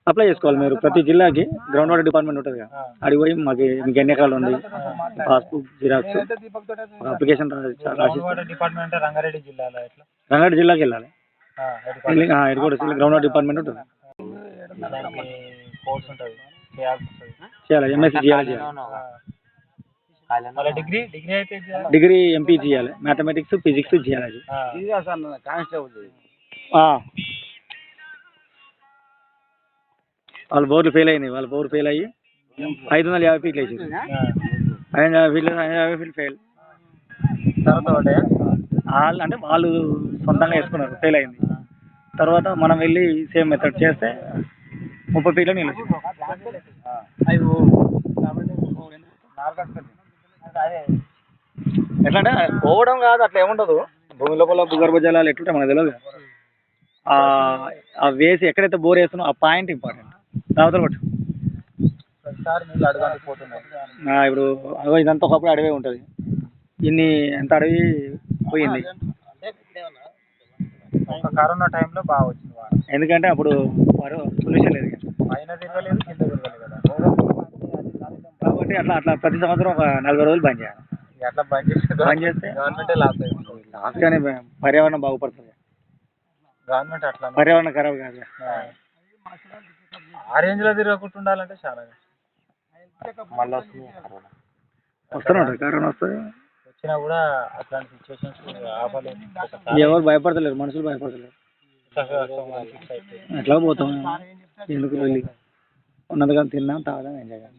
Apply చేసుకోవాలి మీరు. ప్రతి జిల్లాకి గ్రౌండ్ వాటర్ డిపార్ట్మెంట్ ఉంటుంది కదా, అడిగి పోయి మీకు ఎన్ని ఎకరాలు ఉంది, passbook xerox, application department Rangareddy జిల్లాలో రంగారెడ్డి జిల్లాకి వెళ్ళాలి. గ్రౌండ్ వాటర్ డిపార్ట్మెంట్ ఉంటుంది, చేయాలి. ఎంఎస్సీ చేయాలి, డిగ్రీ ఎంపీ చేయాలి, మ్యాథమెటిక్స్ ఫిజిక్స్ చేయాలి. వాళ్ళ బోర్లు ఫెయిల్ అయినాయి, వాళ్ళ బోర్ ఫెయిల్ అయ్యి 550 ఫీట్లు వేసింది. 550 ఫీట్లు ఫెయిల్. అంటే వాళ్ళు సొంతంగా వేసుకున్నారు, ఫెయిల్ అయింది. తర్వాత మనం వెళ్ళి సేమ్ మెథడ్ చేస్తే 30 ఫీట్లు నీళ్ళు వచ్చింది. ఎట్లా అంటే పోవడం కాదు, అట్లా ఏముండదు. భూమి లోపల భూగర్భ జలాలు ఎట్లుంటే మనకు తెలియదు. ఆ వేసి ఎక్కడైతే బోర్ వేస్తున్నా ఆ పాయింట్ ఇంపార్టెంట్. రావతలు పట్టు. ఇప్పుడు అదో ఇదంతా ఒకప్పుడు అడవి ఉంటుంది, ఎంత అడవి పోయింది. కరోనా టైంలో బాగా వచ్చింది, ఎందుకంటే అప్పుడు సొల్యూషన్ లేదు కాబట్టి అట్లా ప్రతి సంవత్సరం ఒక 40 రోజులు బంద్ చేయాలి. అట్లా బంద్ చేస్తే గవర్నమెంటే లాస్ కానీ పర్యావరణం బాగుపడుతుంది. గవర్నమెంట్ అట్లా పర్యావరణం ఖరాబ్ కాదు. ఆ రేంజ్ లో తిరగకుండా ఉండాలంటే చాలా మళ్ళీ వస్తున్నాడు. కరోనా వస్తుంది, వచ్చినా కూడా అట్లాంటి సిచ్యువేషన్స్ ఆపలేదు. ఎవరు భయపడతలేరు, మనుషులు భయపడతలేరు. ఎట్లా పోతాం, ఎందుకు వెళ్ళి ఉన్నది కానీ తిన్నాం, తాగడం, ఎంజాయ్ చేయాలి.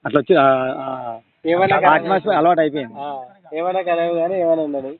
అట్లా వచ్చి అట్మాస్ఫియర్ అలవాటు అయిపోయింది. ఏమైనా కదా కానీ ఏమైనా ఉండదు.